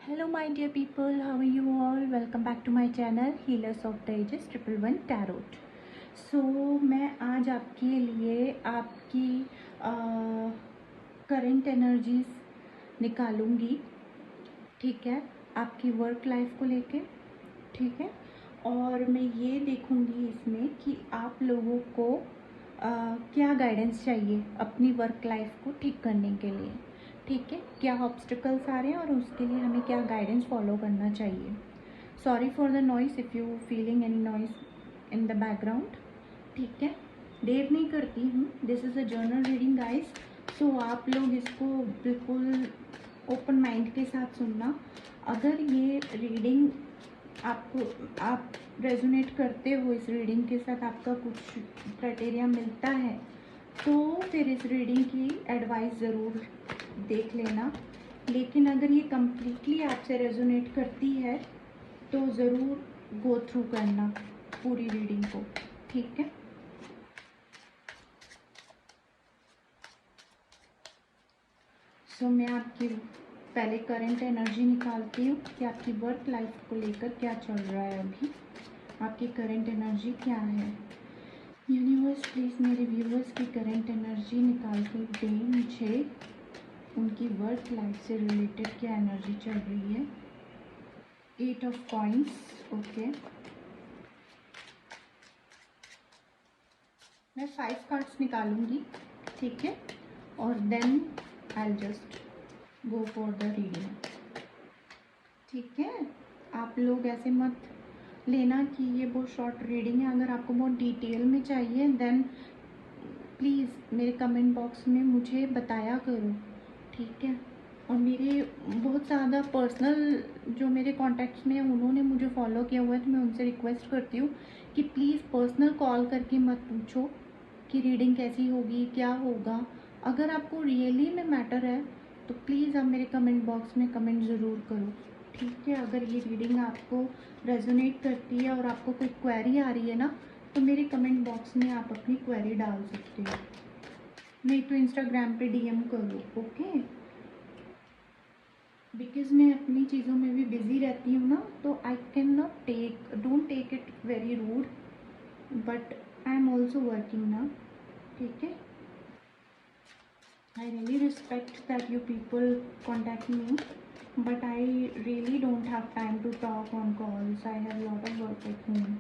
Hello my dear people, how are you all? Welcome back to my channel Healers of the Ages 111 Tarot. So मैं आज आपके लिए आपकी current energies निकालूंगी, ठीक है, आपकी वर्क लाइफ को लेके, ठीक है। और मैं ये देखूंगी इसमें कि आप लोगों को क्या गाइडेंस चाहिए अपनी वर्क लाइफ को ठीक करने के लिए, ठीक है। क्या ऑब्स्टिकल्स आ रहे हैं और उसके लिए हमें क्या गाइडेंस फॉलो करना चाहिए। Sorry for the noise if you feeling any noise in the background, ठीक है। देर नहीं करती हूँ, this is a journal reading guys, so आप लोग इसको बिल्कुल ओपन माइंड के साथ सुनना। अगर ये रीडिंग आप रेजोनेट करते हो इस रीडिंग के साथ, आपका कुछ क्राइटेरिया मिलता है, तो फिर इस रीडिंग की एडवाइस ज़रूर देख लेना। लेकिन अगर ये कम्प्लीटली आपसे रेजोनेट करती है तो ज़रूर गो थ्रू करना पूरी रीडिंग को, ठीक है। सो मैं आपकी पहले करंट एनर्जी निकालती हूँ कि आपकी वर्क लाइफ को लेकर क्या चल रहा है, अभी आपकी करंट एनर्जी क्या है। यूनिवर्स प्लीज़ मेरे व्यूवर्स की करंट एनर्जी निकाल के दें मुझे, उनकी वर्क लाइफ से रिलेटेड क्या एनर्जी चल रही है। 8 ऑफ कॉइंस, ओके। मैं 5 कार्ड्स निकालूंगी, ठीक है, और then I just go for the reading, ठीक है। आप लोग ऐसे मत लेना कि ये बहुत शॉर्ट रीडिंग है। अगर आपको बहुत डिटेल में चाहिए देन प्लीज़ मेरे कमेंट बॉक्स में मुझे बताया करो, ठीक है। और मेरे बहुत ज़्यादा पर्सनल जो मेरे कॉन्टैक्ट्स में हैं उन्होंने मुझे फॉलो किया हुआ है, तो मैं उनसे रिक्वेस्ट करती हूँ कि प्लीज़ पर्सनल कॉल करके मत पूछो कि रीडिंग कैसी होगी, क्या होगा। अगर आपको रियली में मैटर है तो प्लीज़ आप मेरे कमेंट बॉक्स में कमेंट ज़रूर करो, ठीक है। अगर ये रीडिंग आपको रेजोनेट करती है और आपको कोई क्वेरी आ रही है ना, तो मेरे कमेंट बॉक्स में आप अपनी क्वेरी डाल सकते हो, नहीं तो इंस्टाग्राम पे डीएम करो, ओके। बिकॉज मैं अपनी चीज़ों में भी बिज़ी रहती हूँ ना, तो I can not don't take it very rude, but I am also working ना, ठीक है। I really respect that you people contact me, but I really don't have time to talk on calls. I have a lot of work at home,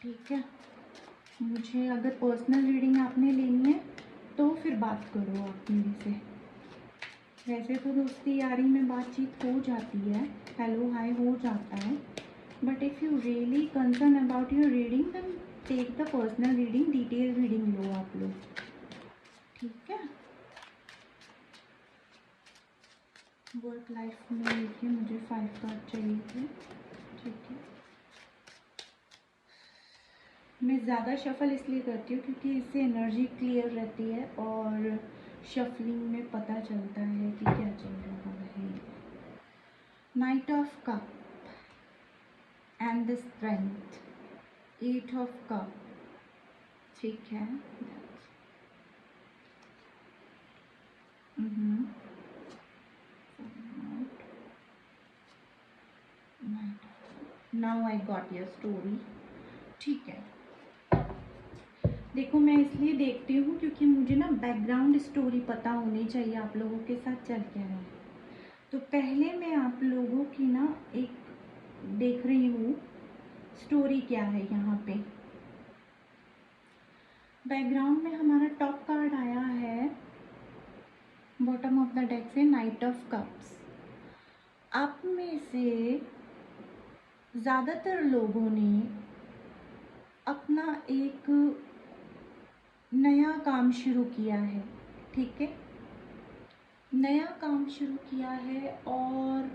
ठीक है। मुझे अगर personal reading आपने लेनी है तो फिर बात करो आप मेरे से। वैसे तो दोस्ती यारी में बातचीत हो जाती है, हेलो हाय हो जाता है, but if you really concern about your reading then take the personal reading, detail reading लो आप लोग, ठीक है। वर्क लाइफ में देखिए मुझे 5 कार्ड चाहिए थे, ठीक है। मैं ज़्यादा शफल इसलिए करती हूँ क्योंकि इससे एनर्जी क्लियर रहती है और शफलिंग में पता चलता है कि क्या चल रहा है। Night of cup and the strength, 8 of cup, ठीक है। Now I got your story, ठीक है। देखो मैं इसलिए देखती हूँ क्योंकि मुझे ना बैकग्राउंड स्टोरी पता होनी चाहिए आप लोगों के साथ चल क्या रहा है। तो पहले मैं आप लोगों की ना एक देख रही हूँ स्टोरी क्या है यहाँ पे। बैकग्राउंड में हमारा टॉप कार्ड आया है बॉटम ऑफ द डेक से नाइट ऑफ कप्स। आप में से ज़्यादातर लोगों ने अपना एक नया काम शुरू किया है, ठीक है। नया काम शुरू किया है और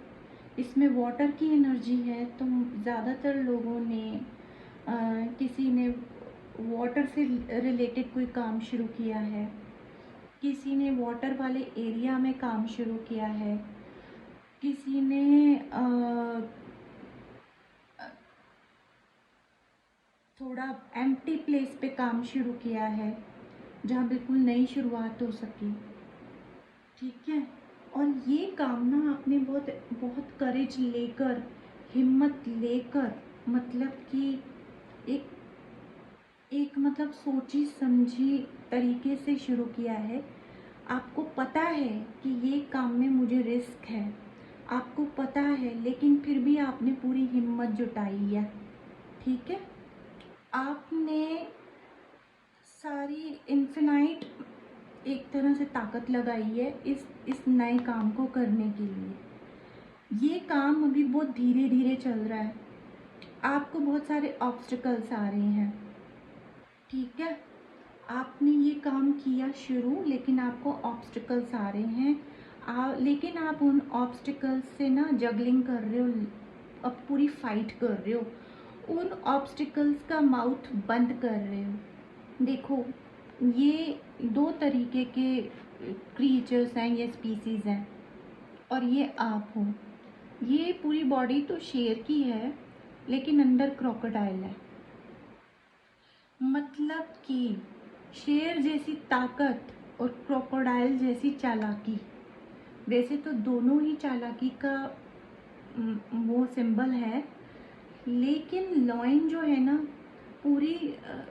इसमें वाटर की एनर्जी है, तो ज़्यादातर लोगों ने किसी ने वाटर से रिलेटेड कोई काम शुरू किया है, किसी ने वाटर वाले एरिया में काम शुरू किया है, किसी ने थोड़ा एम्प्टी प्लेस पे काम शुरू किया है जहाँ बिल्कुल नई शुरुआत हो सके, ठीक है। और ये काम ना आपने बहुत बहुत करेज लेकर, हिम्मत लेकर, मतलब कि एक एक मतलब सोची समझी तरीके से शुरू किया है। आपको पता है कि ये काम में मुझे रिस्क है, आपको पता है, लेकिन फिर भी आपने पूरी हिम्मत जुटाई है। ठीक है, आपने सारी इन्फिनाइट एक तरह से ताकत लगाई है इस नए काम को करने के लिए। ये काम अभी बहुत धीरे धीरे चल रहा है, आपको बहुत सारे ऑब्स्टिकल्स आ रहे हैं। ठीक है, आपने ये काम किया शुरू, लेकिन आपको ऑब्स्टिकल्स आ रहे हैं। लेकिन आप उन ऑब्स्टिकल्स से ना जगलिंग कर रहे हो, अब पूरी फाइट कर रहे हो, उन ऑब्स्टिकल्स का माउथ बंद कर रहे हो। देखो, ये दो तरीके के क्रीचर्स हैं, ये स्पीसीज़ हैं, और ये आप हो। ये पूरी बॉडी तो शेर की है, लेकिन अंदर क्रोकोडाइल है। मतलब कि शेर जैसी ताकत और क्रोकोडाइल जैसी चालाकी। वैसे तो दोनों ही चालाकी का वो सिंबल है, लेकिन लॉइन जो है ना पूरी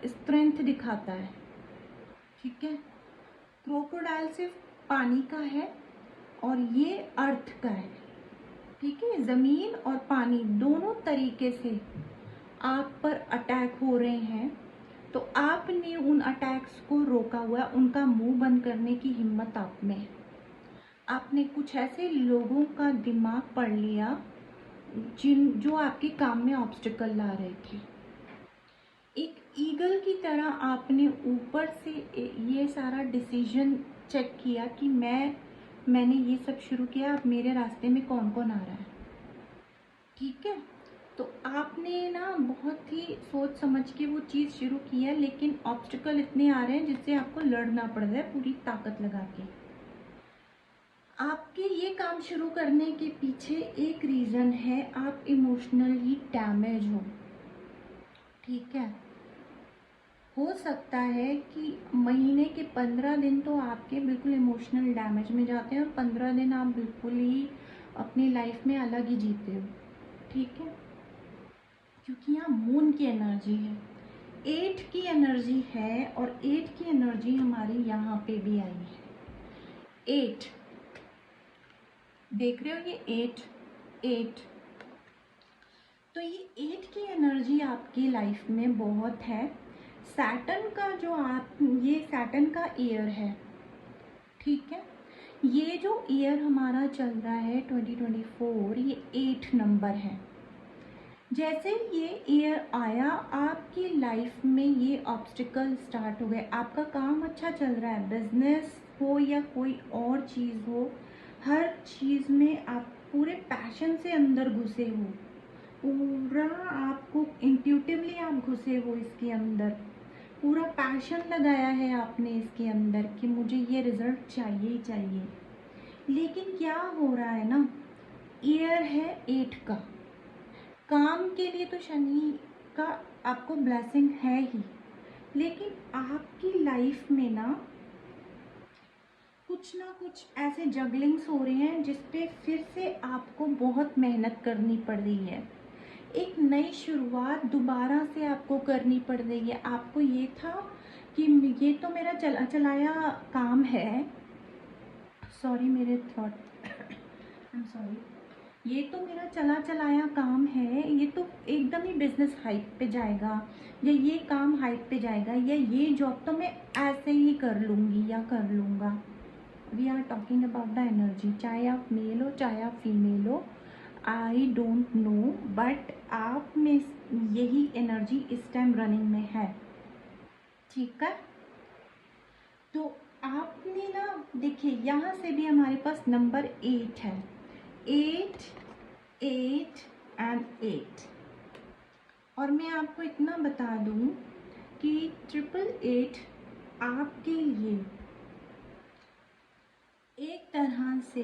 स्ट्रेंथ दिखाता है। ठीक है, क्रोकोडाइल सिर्फ पानी का है और ये अर्थ का है। ठीक है, ज़मीन और पानी दोनों तरीके से आप पर अटैक हो रहे हैं, तो आपने उन अटैक्स को रोका हुआ है, उनका मुंह बंद करने की हिम्मत आप में है। आपने कुछ ऐसे लोगों का दिमाग पढ़ लिया जो आपके काम में ऑब्स्टिकल ला रहे थे। एक ईगल की तरह आपने ऊपर से ये सारा डिसीजन चेक किया कि मैंने ये सब शुरू किया, अब मेरे रास्ते में कौन कौन आ रहा है। ठीक है, तो आपने ना बहुत ही सोच समझ के वो चीज़ शुरू की है, लेकिन ऑब्स्टिकल इतने आ रहे हैं जिससे आपको लड़ना पड़ रहा है पूरी ताकत लगा के। आपके ये काम शुरू करने के पीछे एक रीज़न है, आप इमोशनली डैमेज हो। ठीक है, हो सकता है कि महीने के 15 दिन तो आपके बिल्कुल इमोशनल डैमेज में जाते हैं और 15 दिन आप बिल्कुल ही अपनी लाइफ में अलग ही जीते हो। ठीक है, क्योंकि यहाँ मून की एनर्जी है, 8 की एनर्जी है, और 8 की एनर्जी हमारी यहाँ पे भी आई है। 8 देख रहे हो, ये 8 तो ये 8 की एनर्जी आपकी लाइफ में बहुत है। सैटर्न का जो ये सैटर्न का ईयर है। ठीक है, ये जो ईयर हमारा चल रहा है 2024, ये 8 नंबर है। जैसे ये ईयर आया, आपकी लाइफ में ये ऑब्स्टिकल स्टार्ट हो गए। आपका काम अच्छा चल रहा है, बिजनेस हो या कोई और चीज़ हो, हर चीज़ में आप पूरे पैशन से अंदर घुसे हो, पूरा आपको इंट्यूटिवली आप घुसे हो इसके अंदर, पूरा पैशन लगाया है आपने इसके अंदर कि मुझे ये रिजल्ट चाहिए ही चाहिए। लेकिन क्या हो रहा है ना, ईयर है 8 का, काम के लिए तो शनि का आपको ब्लेसिंग है ही, लेकिन आपकी लाइफ में ना कुछ ऐसे जगलिंग्स हो रहे हैं जिस पे फिर से आपको बहुत मेहनत करनी पड़ रही है। एक नई शुरुआत दोबारा से आपको करनी पड़ रही है। आपको ये था कि ये तो मेरा चला चलाया काम है, सॉरी मेरे थॉट आई एम सॉरी, ये तो मेरा चला चलाया काम है, ये तो एकदम ही बिजनेस हाइप पे जाएगा, या ये काम हाइप पे जाएगा, या ये जॉब तो मैं ऐसे ही कर लूँगी या कर लूँगा। We are talking about the energy, चाहे आप मेल हो चाहे आप फीमेल हो, आई डोंट नो, बट आप में यही एनर्जी इस टाइम रनिंग में है। ठीक है, तो आपने ना देखिए, यहाँ से भी हमारे पास नंबर 8 है, 8 8 एंड 8। और मैं आपको इतना बता दूँ कि 888 आपके लिए एक तरह से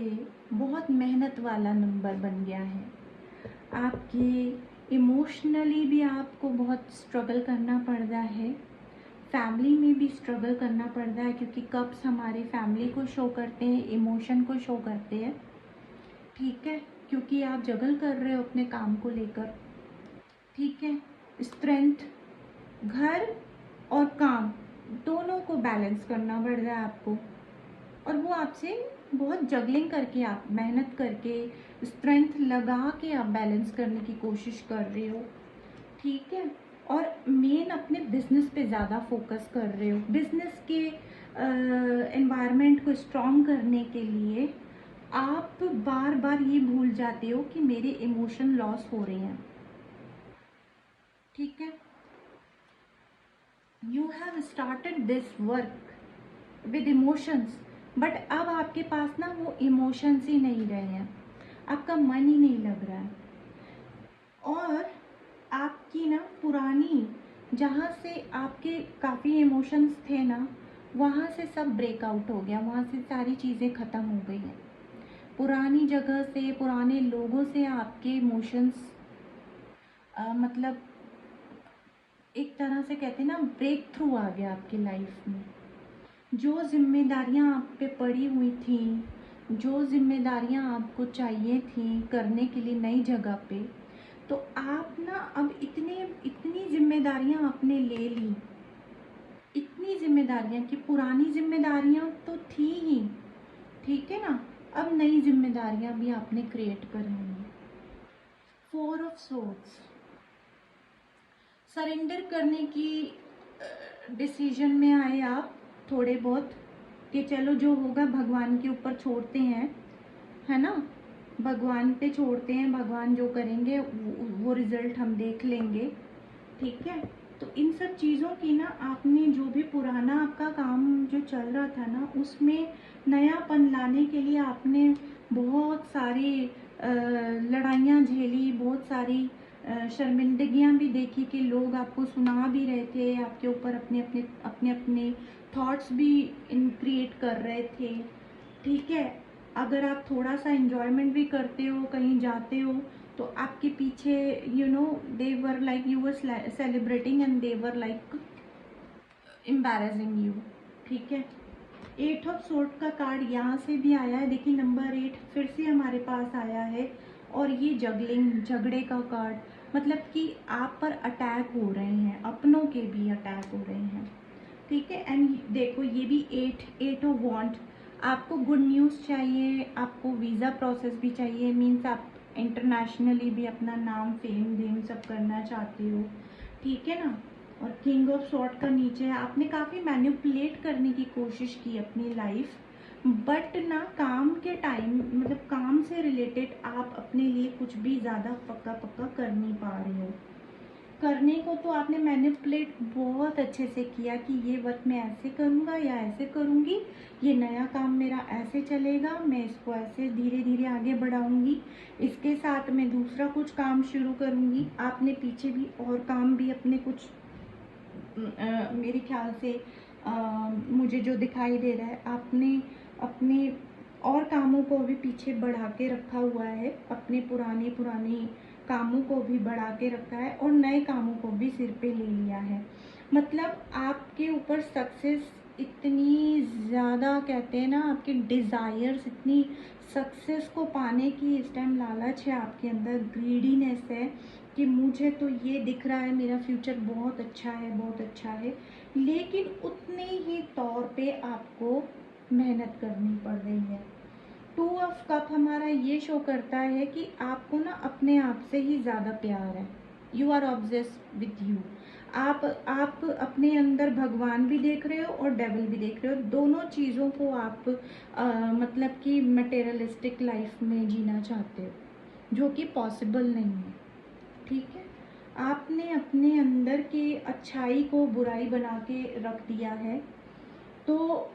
बहुत मेहनत वाला नंबर बन गया है। आपके इमोशनली भी आपको बहुत स्ट्रगल करना पड़ रहा है, फैमिली में भी स्ट्रगल करना पड़ता है, क्योंकि कप्स हमारे फैमिली को शो करते हैं, इमोशन को शो करते हैं, ठीक है, क्योंकि आप जगल कर रहे हो अपने काम को लेकर, ठीक है। स्ट्रेंथ, घर और काम दोनों को बैलेंस करना पड़ रहा है आपको, और वो आपसे बहुत जगलिंग करके, आप मेहनत करके, स्ट्रेंथ लगा के आप बैलेंस करने की कोशिश कर रहे हो, ठीक है। और मेन अपने बिजनेस पे ज़्यादा फोकस कर रहे हो। बिजनेस के एनवायरनमेंट को स्ट्रॉन्ग करने के लिए आप बार बार ये भूल जाते हो कि मेरे इमोशन लॉस हो रहे हैं, ठीक है। You have started this work with emotions, but अब आपके पास ना वो इमोशंस ही नहीं रहे हैं, आपका मन ही नहीं लग रहा है, और आपकी ना पुरानी, जहाँ से आपके काफ़ी इमोशंस थे ना, वहाँ से सब ब्रेकआउट हो गया, वहाँ से सारी चीज़ें ख़त्म हो गई हैं। पुरानी जगह से, पुराने लोगों से आपके इमोशंस मतलब एक तरह से कहते हैं ना, ब्रेक थ्रू आ गया आपकी लाइफ में। जो जिम्मेदारियां आप पे पड़ी हुई थी, जो जिम्मेदारियां आपको चाहिए थी करने के लिए नई जगह पे, तो आप ना अब इतनी इतनी जिम्मेदारियां आपने ले ली, इतनी जिम्मेदारियां कि पुरानी जिम्मेदारियां तो थी ही, ठीक है ना, अब नई जिम्मेदारियां भी आपने क्रिएट करनी है। 4 ऑफ सोर्ड्स, सरेंडर करने की डिसीजन में आए आप थोड़े बहुत, कि चलो जो होगा भगवान के ऊपर छोड़ते हैं, है ना, भगवान पे छोड़ते हैं, भगवान जो करेंगे वो रिजल्ट हम देख लेंगे, ठीक है। तो इन सब चीज़ों की ना, आपने जो भी पुराना आपका काम जो चल रहा था ना, उसमें नयापन लाने के लिए आपने बहुत सारी लड़ाइयाँ झेली, बहुत सारी शर्मिंदगियाँ भी देखी, कि लोग आपको सुना भी रहे थे, आपके ऊपर अपने अपने थॉट्स भी क्रिएट कर रहे थे, ठीक है। अगर आप थोड़ा सा एंजॉयमेंट भी करते हो, कहीं जाते हो, तो आपके पीछे they were like you were celebrating and they were like embarrassing you, ठीक है। 8 ऑफ सोर्ड का कार्ड यहाँ से भी आया है, देखिए नंबर 8 फिर से हमारे पास आया है, और ये जगलिंग, झगड़े का कार्ड, मतलब कि आप पर अटैक हो रहे हैं, अपनों के भी अटैक हो रहे हैं, ठीक है। एंड देखो ये भी 8 ऑफ वॉन्ट, आपको गुड न्यूज़ चाहिए, आपको वीज़ा प्रोसेस भी चाहिए, मीन्स आप इंटरनेशनली भी अपना नाम, फेम वेम सब करना चाहते हो, ठीक है ना। और किंग ऑफ सॉर्ड का नीचे है, आपने काफ़ी मैनिपुलेट करने की कोशिश की अपनी लाइफ, बट ना काम के टाइम, मतलब काम से रिलेटेड आप अपने लिए कुछ भी ज़्यादा पक्का पक्का कर नहीं पा रहे हो। करने को तो आपने मैनिपुलेट बहुत अच्छे से किया, कि ये वर्क मैं ऐसे करूँगा या ऐसे करूँगी, ये नया काम मेरा ऐसे चलेगा, मैं इसको ऐसे धीरे धीरे आगे बढ़ाऊँगी, इसके साथ मैं दूसरा कुछ काम शुरू करूँगी। आपने पीछे भी और काम भी अपने कुछ मेरे ख्याल से मुझे जो दिखाई दे रहा है, आपने अपने और कामों को भी पीछे बढ़ा के रखा हुआ है, अपने पुराने पुराने कामों को भी बढ़ा के रखा है, और नए कामों को भी सिर पे ले लिया है। मतलब आपके ऊपर सक्सेस इतनी ज़्यादा, कहते हैं ना, आपके डिज़ायर्स इतनी, सक्सेस को पाने की इस टाइम लालच है आपके अंदर, ग्रीडीनेस है, कि मुझे तो ये दिख रहा है, मेरा फ्यूचर बहुत अच्छा है, बहुत अच्छा है, लेकिन उतने ही तौर पे आपको मेहनत करनी पड़ रही है। 2 ऑफ कप हमारा ये शो करता है कि आपको ना अपने आप से ही ज़्यादा प्यार है, you are obsess with you. आप अपने अंदर भगवान भी देख रहे हो और डेविल भी देख रहे हो, दोनों चीज़ों को आप मतलब कि मटेरियलिस्टिक लाइफ में जीना चाहते हो, जो कि पॉसिबल नहीं है, ठीक है। आपने अपने अंदर के अच्छाई को बुराई बना के रख दिया है, तो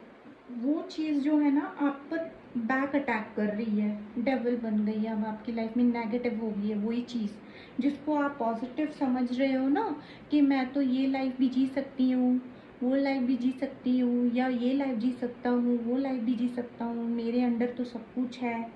वो चीज़ जो है ना आप पर बैक अटैक कर रही है, डेविल बन गई है, अब आपकी लाइफ में नेगेटिव हो गई है वही चीज़, जिसको आप पॉजिटिव समझ रहे हो ना, कि मैं तो ये लाइफ भी जी सकती हूँ, वो लाइफ भी जी सकती हूँ, या ये लाइफ जी सकता हूँ, वो लाइफ भी जी सकता हूँ, मेरे अंदर तो सब कुछ है,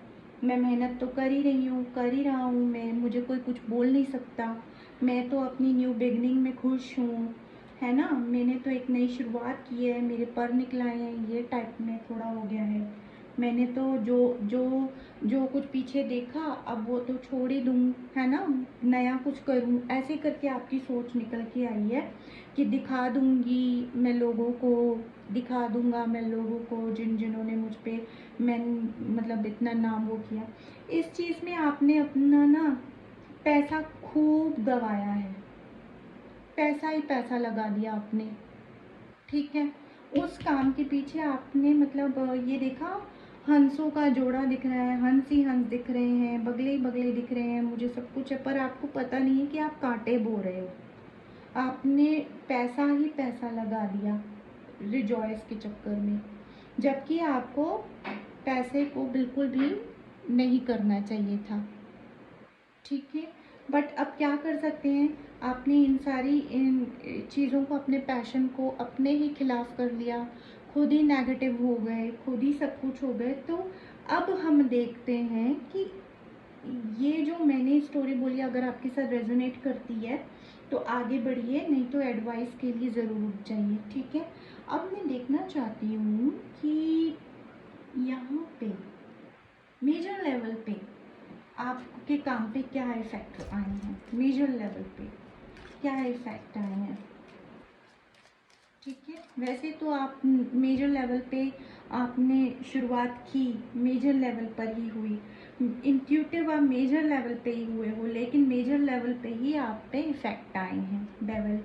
मैं मेहनत तो कर ही रही हूँ, कर ही रहा हूँ, मैं, मुझे कोई कुछ बोल नहीं सकता, मैं तो अपनी न्यू बिगनिंग में खुश हूँ, है ना। मैंने तो एक नई शुरुआत की है, मेरे पर निकलाए हैं, ये टाइप में थोड़ा हो गया है। मैंने तो जो जो जो कुछ पीछे देखा अब वो तो छोड़ ही दूँ, है ना, नया कुछ करूँ, ऐसे करके आपकी सोच निकल के आई है कि दिखा दूँगी मैं लोगों को, दिखा दूँगा मैं लोगों को जिन्होंने मुझ पे मैं मतलब इतना नाम वो किया। इस चीज़ में आपने अपना ना पैसा खूब गवाया है, पैसा ही पैसा लगा दिया आपने, ठीक है। उस काम के पीछे आपने मतलब ये देखा, हंसों का जोड़ा दिख रहा है, हंस ही हंस दिख रहे हैं, बगले ही बगले दिख रहे हैं, मुझे सब कुछ है, पर आपको पता नहीं है कि आप कांटे बो रहे हो। आपने पैसा ही पैसा लगा दिया रिजॉइस के चक्कर में, जबकि आपको पैसे को बिल्कुल भी नहीं करना चाहिए था, ठीक है। बट अब क्या कर सकते हैं, आपने इन चीज़ों को, अपने पैशन को अपने ही खिलाफ कर लिया, खुद ही नेगेटिव हो गए, खुद ही सब कुछ हो गए। तो अब हम देखते हैं कि ये जो मैंने स्टोरी बोली अगर आपके साथ रेजोनेट करती है तो आगे बढ़िए, नहीं तो एडवाइस के लिए ज़रूर उठ जाइए, ठीक है। अब मैं देखना चाहती हूँ कि यहाँ पे मेजर लेवल पे आपके काम पे क्या इफ़ेक्ट आए हैं, मेजर लेवल पे क्या इफ़ेक्ट आए हैं, ठीक है। वैसे तो आप मेजर लेवल पे आपने शुरुआत की, मेजर लेवल पर ही हुई, इंट्यूटिव आप मेजर लेवल पे ही हुए हो, लेकिन मेजर लेवल पे ही आप पे इफ़ेक्ट आए हैं डेवल,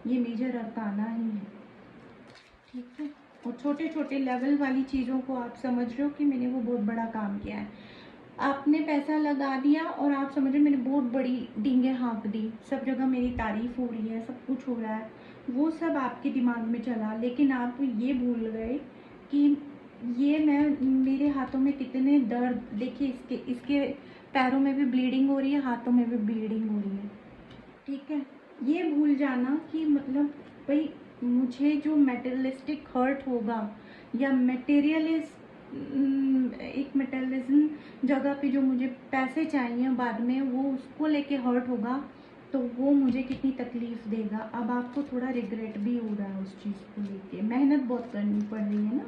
ये मेजर अरकाना ही है, ठीक है। और छोटे छोटे लेवल वाली चीज़ों को आप समझ रहे हो कि मैंने वो बहुत बड़ा काम किया है, आपने पैसा लगा दिया और आप समझ रहे मैंने बहुत बड़ी डींगे हाँक दी, सब जगह मेरी तारीफ हो रही है, सब कुछ हो रहा है, वो सब आपके दिमाग में चला, लेकिन आप ये भूल गए कि ये मैं, मेरे हाथों में कितने दर्द, देखिए इसके इसके पैरों में भी ब्लीडिंग हो रही है, हाथों में भी ब्लीडिंग हो रही है, ठीक है। ये भूल जाना कि मतलब भाई मुझे जो मेटेरियलिस्टिक हर्ट होगा या एक मटेरियलिज्म जगह पे जो मुझे पैसे चाहिए बाद में वो उसको लेके हर्ट होगा, तो वो मुझे कितनी तकलीफ़ देगा। अब आपको थोड़ा रिग्रेट भी हो रहा है उस चीज़ को लेके, मेहनत बहुत करनी पड़ रही है ना।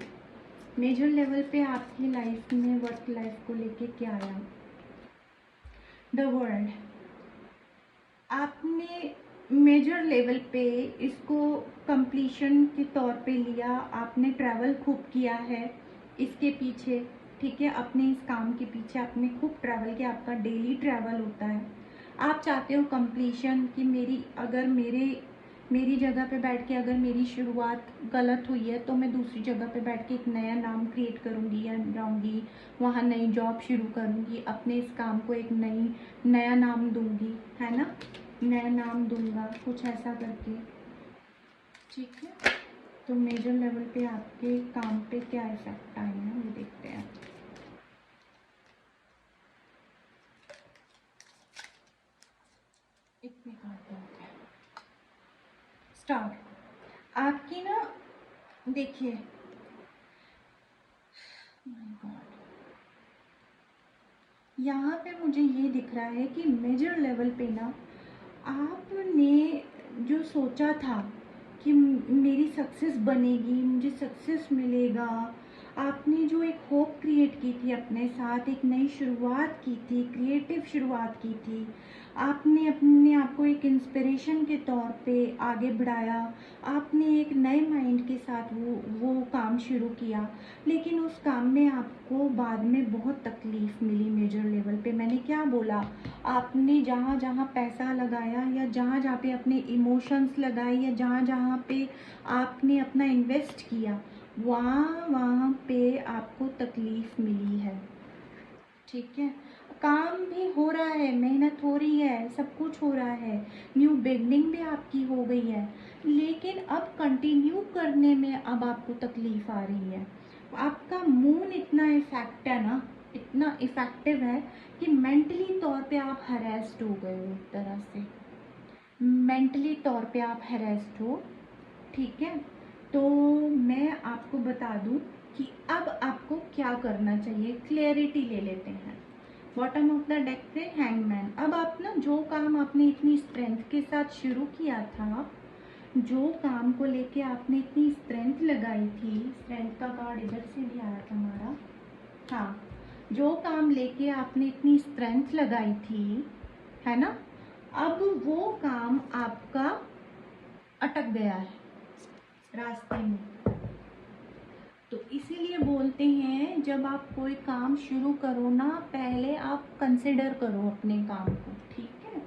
मेजर लेवल पे आपकी लाइफ में वर्क लाइफ को लेके क्या आया, द वर्ल्ड, आपने मेजर लेवल पे इसको कंप्लीशन के तौर पे लिया, आपने ट्रैवल खूब किया है इसके पीछे, ठीक है। अपने इस काम के पीछे आपने खूब ट्रैवल किया, आपका डेली ट्रैवल होता है, आप चाहते हो कंप्लीशन कि मेरी जगह पे बैठ के अगर मेरी शुरुआत गलत हुई है तो मैं दूसरी जगह पे बैठ के एक नया नाम क्रिएट करूँगी या जाऊँगी वहाँ नई जॉब शुरू करूँगी, अपने इस काम को एक नया नाम दूँगी, है ना, नया नाम दूँगा कुछ ऐसा करके, ठीक है। तो मेजर लेवल पे आपके काम पे क्या इफेक्ट आए हैं वो देखते हैं। इतने कार्ड होते हैं, स्टार आपकी ना, देखिए माय गॉड, यहाँ पे मुझे ये दिख रहा है कि मेजर लेवल पे ना आपने जो सोचा था कि मेरी सक्सेस बनेगी, मुझे सक्सेस मिलेगा, आपने जो एक होप क्रिएट की थी अपने साथ, एक नई शुरुआत की थी, क्रिएटिव शुरुआत की थी, आपने अपने आप को एक इंस्पिरेशन के तौर पे आगे बढ़ाया, आपने एक नए माइंड के साथ वो काम शुरू किया, लेकिन उस काम में आपको बाद में बहुत तकलीफ़ मिली मेजर लेवल पे। मैंने क्या बोला, आपने जहाँ जहाँ पैसा लगाया या जहाँ जहाँ पे अपने इमोशंस लगाए या जहाँ जहाँ पे आपने अपना इन्वेस्ट किया वहाँ वहाँ पे आपको तकलीफ़ मिली है, ठीक है। काम भी हो रहा है, मेहनत हो रही है, सब कुछ हो रहा है, न्यू बिगनिंग भी आपकी हो गई है, लेकिन अब कंटिन्यू करने में अब आपको तकलीफ़ आ रही है। आपका मून इतना इफेक्ट है ना, इतना इफ़ेक्टिव है कि मेंटली तौर पे आप हरेस्ड हो गए हो, एक तरह से मेंटली तौर पे आप हरेस्ड हो, ठीक है। तो मैं आपको बता दूं कि अब आपको क्या करना चाहिए, क्लैरिटी ले लेते हैं। बॉटम ऑफ द डेक पे हैंगमैन, अब आप ना जो काम आपने इतनी स्ट्रेंथ के साथ शुरू किया था जो काम को लेके आपने इतनी स्ट्रेंथ लगाई थी, स्ट्रेंथ का कार्ड इधर से भी आया था हमारा, हाँ, जो काम लेके आपने इतनी स्ट्रेंथ लगाई थी, है ना, अब वो काम आपका अटक गया है रास्ते में। तो इसीलिए बोलते हैं जब आप कोई काम शुरू करो ना, पहले आप कंसिडर करो अपने काम को, ठीक है।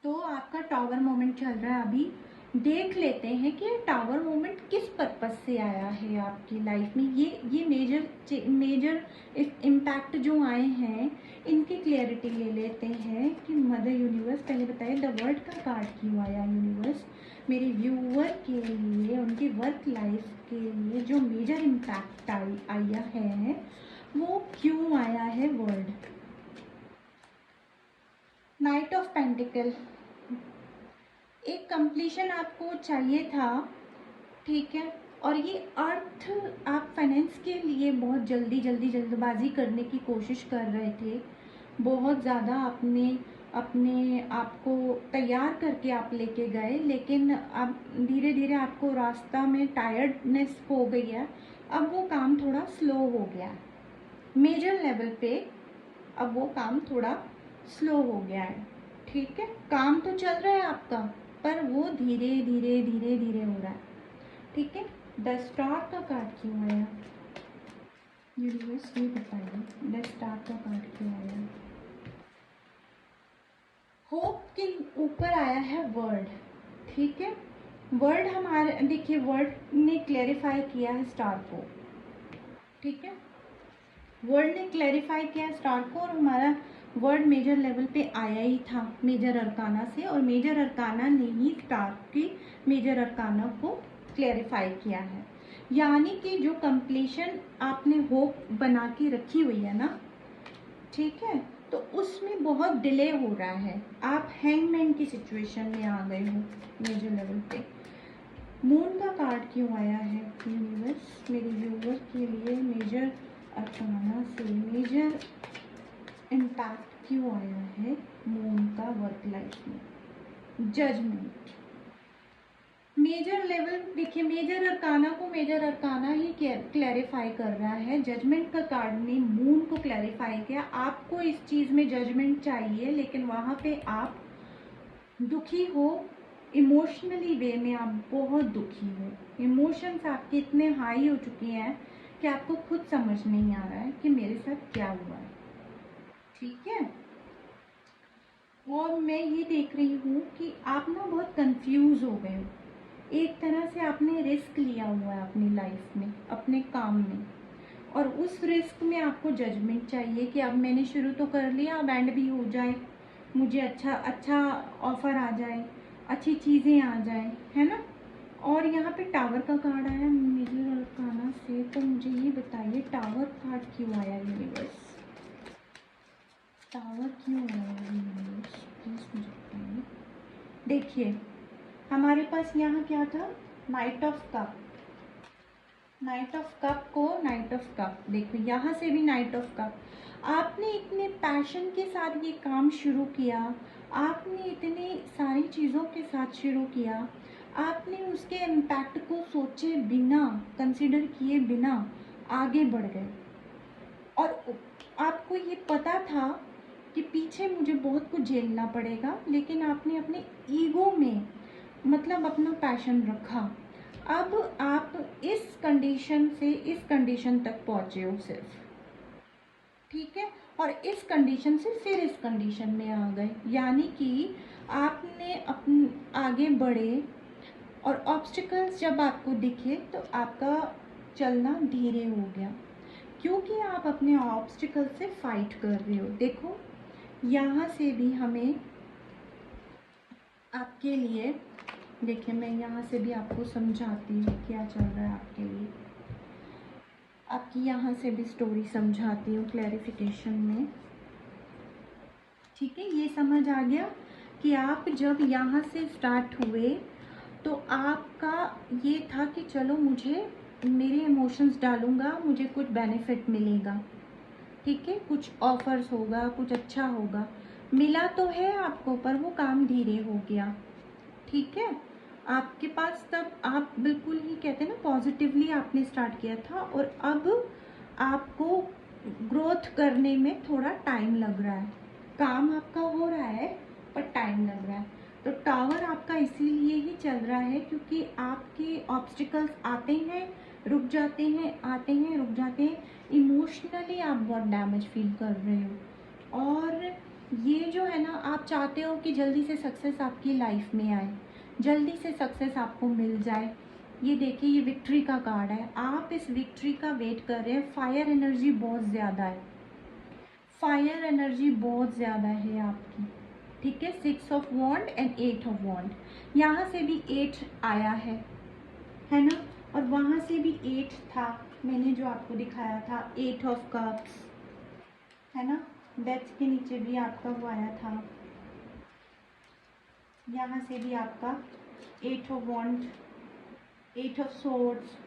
तो आपका टावर मोमेंट चल रहा है अभी, देख लेते हैं कि टावर मोमेंट किस पर्पस से आया है आपकी लाइफ में। ये मेजर इम्पैक्ट जो आए हैं इनकी क्लियरिटी ले लेते हैं कि मदर यूनिवर्स पहले बताए द वर्ल्ड का कार्ड क्यों आया। यूनिवर्स मेरे व्यूअर के लिए, उनकी वर्क लाइफ के लिए जो मेजर इम्पैक्ट आया है वो क्यों आया है। वर्ल्ड, नाइट ऑफ पेंटिकल, एक कंप्लीशन आपको चाहिए था, ठीक है। और ये अर्थ, आप फाइनेंस के लिए बहुत जल्दबाजी करने की कोशिश कर रहे थे, बहुत ज़्यादा अपने अपने आप को तैयार करके आप लेके गए, लेकिन अब धीरे धीरे आपको रास्ता में टायर्डनेस हो गई है, अब वो काम थोड़ा स्लो हो गया है मेजर लेवल पे, अब वो काम थोड़ा स्लो हो गया है, ठीक है। काम तो चल रहा है आपका, पर वो धीरे धीरे हो रहा है, ठीक है। द स्टार का कार्ड क्यों आया यूनिवर्स, ये बताइए द स्टार का कार्ड क्यों आया। होप के ऊपर आया है वर्ड, ठीक है। वर्ड हमारे, देखिए वर्ड ने क्लैरिफाई किया है स्टार को, ठीक है। वर्ड ने क्लैरिफाई किया स्टार को, और हमारा वर्ड मेजर लेवल पे आया ही था मेजर अरकाना से, और मेजर अरकाना ने ही स्टार की मेजर अरकाना को क्लैरिफाई किया है। यानी कि जो कंप्लीशन आपने होप बना के रखी हुई है ना, ठीक है, तो उसमें बहुत डिले हो रहा है, आप हैंगमैन की सिचुएशन में आ गए हो मेजर लेवल पे। मून का कार्ड क्यों आया है यूनिवर्स मेरे व्यूअर के लिए मेजर अरकाना से मेजर इम्पैक्ट क्यों आया है मून का वर्क लाइफ में। जजमेंट, मेजर लेवल, देखिए मेजर अरकाना को मेजर अरकाना ही क्लैरिफाई कर रहा है, जजमेंट का कार्ड ने मून को क्लैरिफाई किया। आपको इस चीज़ में जजमेंट चाहिए, लेकिन वहाँ पे आप दुखी हो, इमोशनली वे में आप बहुत दुखी हो, इमोशंस आपके इतने हाई हो चुके हैं कि आपको खुद समझ नहीं आ रहा है कि मेरे साथ क्या हुआ है, ठीक है। और मैं ये देख रही हूँ कि आप ना बहुत कंफ्यूज हो गए हो, एक तरह से आपने रिस्क लिया हुआ है अपनी लाइफ में, अपने काम में, और उस रिस्क में आपको जजमेंट चाहिए कि अब मैंने शुरू तो कर लिया, अब एंड भी हो जाए, मुझे अच्छा ऑफर आ जाए, अच्छी चीज़ें आ जाए, है ना। और यहाँ पे टावर का कार्ड आया मिडिल अरकाना से, तो मुझे ये बताइए टावर कार्ड क्यों आया यूनिवर्स, टावर क्यों आया यूनिवर्स, प्लीज़ मुझे बताइए। देखिए हमारे पास यहाँ क्या था, night of cup, night of cup को नाइट ऑफ कप, देखो यहाँ से भी नाइट ऑफ कप। आपने इतने पैशन के साथ ये काम शुरू किया, आपने इतनी सारी चीज़ों के साथ शुरू किया, आपने उसके इम्पैक्ट को सोचे बिना, कंसिडर किए बिना आगे बढ़ गए, और आपको ये पता था कि पीछे मुझे बहुत कुछ झेलना पड़ेगा, लेकिन आपने अपने ईगो में मतलब अपना पैशन रखा। अब आप इस कंडीशन से इस कंडीशन तक पहुँचे हो सिर्फ, ठीक है, और इस कंडीशन से फिर इस कंडीशन में आ गए, यानी कि आपने अपने आगे बढ़े, और ऑब्स्टिकल्स जब आपको दिखे तो आपका चलना धीरे हो गया, क्योंकि आप अपने ऑब्स्टिकल से फाइट कर रहे हो। देखो यहाँ से भी हमें आपके लिए, देखिए मैं यहाँ से भी आपको समझाती हूँ क्या चल रहा है आपके लिए, आपकी यहाँ से भी स्टोरी समझाती हूँ क्लैरिफिकेशन में, ठीक है। ये समझ आ गया कि आप जब यहाँ से स्टार्ट हुए तो आपका ये था कि चलो मुझे मेरे इमोशंस डालूँगा, मुझे कुछ बेनिफिट मिलेगा, ठीक है, कुछ ऑफर्स होगा, कुछ अच्छा होगा, मिला तो है आपको, पर वो काम धीरे हो गया। ठीक है, आपके पास तब आप बिल्कुल ही कहते हैं ना पॉजिटिवली आपने स्टार्ट किया था, और अब आपको ग्रोथ करने में थोड़ा टाइम लग रहा है। काम आपका हो रहा है पर टाइम लग रहा है। तो टावर आपका इसीलिए ही चल रहा है क्योंकि आपके ऑब्स्टिकल्स आते हैं, रुक जाते हैं, आते हैं, रुक जाते हैं। इमोशनली आप बहुत डैमेज फील कर रहे हो, और ये जो है ना, आप चाहते हो कि जल्दी से सक्सेस आपकी लाइफ में आए, जल्दी से सक्सेस आपको मिल जाए। ये देखिए, ये विक्ट्री का कार्ड है, आप इस विक्ट्री का वेट कर रहे हैं। फायर एनर्जी बहुत ज़्यादा है, फायर एनर्जी बहुत ज़्यादा है आपकी। ठीक है, 6 ऑफ वॉन्ड एंड 8 ऑफ वॉन्ड, यहाँ से भी 8 आया है ना, और वहाँ से भी 8 था, मैंने जो आपको दिखाया था 8 ऑफ कप्स, है ना। डेथ के नीचे भी आपका वो आया था, यहाँ से भी आपका 8 ऑफ वॉन्ड, 8 ऑफ सोर्ड्स,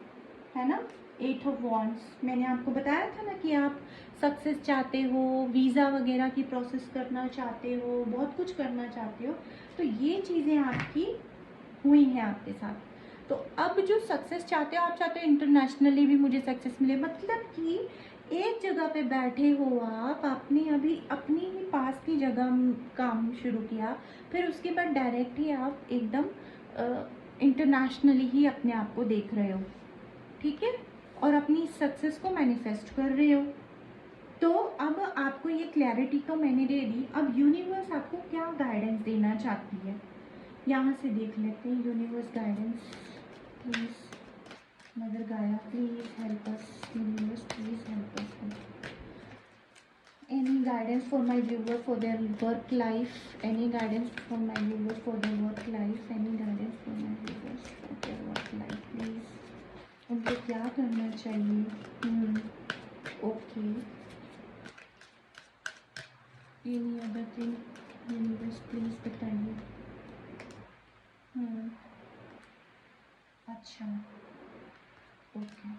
है ना, 8 ऑफ वॉन्ड्स। मैंने आपको बताया था ना कि आप सक्सेस चाहते हो, वीज़ा वगैरह की प्रोसेस करना चाहते हो, बहुत कुछ करना चाहते हो, तो ये चीज़ें आपकी हुई हैं आपके साथ। तो अब जो सक्सेस चाहते हो, आप चाहते हो इंटरनेशनली भी मुझे सक्सेस मिले, मतलब कि एक जगह पे बैठे हो आप, आपने अभी अपनी ही पास की जगह काम शुरू किया, फिर उसके बाद डायरेक्ट ही आप एकदम इंटरनेशनली ही अपने आप को देख रहे हो। ठीक है, और अपनी सक्सेस को मैनिफेस्ट कर रहे हो। तो अब आपको ये क्लैरिटी तो मैंने दे दी, अब यूनिवर्स आपको क्या गाइडेंस देना चाहती है, यहाँ से देख लेते हैं। यूनिवर्स गाइडेंस प्लीज़, मदर गाया please help us, universe please help us. Any guidance for my viewer for their work life, any guidance for my viewer for their work life, any guidance for my viewers for their work life please. उनको क्या करना चाहिए? Okay, any other thing universe please बताइए। अच्छा, okay.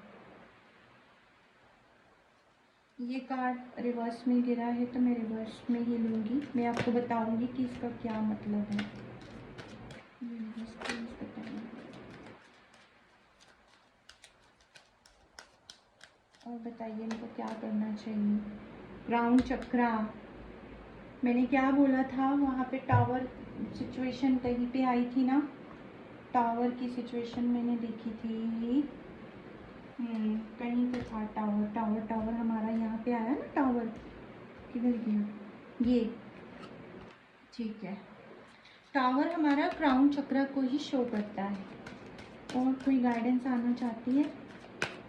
ये card reverse में गिरा है तो मैं रिवर्स में ही लूँगी, मैं आपको बताऊँगी कि इसका क्या मतलब है। यूनिवर्स प्लीज़ बताइए, और बताइए इनको क्या करना चाहिए। क्राउन चक्रा, मैंने क्या बोला था, वहाँ पे टावर सिचुएशन कहीं पे आई थी ना, टावर की सिचुएशन मैंने देखी थी। कहीं पे था टावर, टावर टावर हमारा यहाँ पे आया ना, टावर किधर गया ये? ठीक है, टावर हमारा क्राउन चक्र को ही शो करता है। और कोई गाइडेंस आना चाहती है,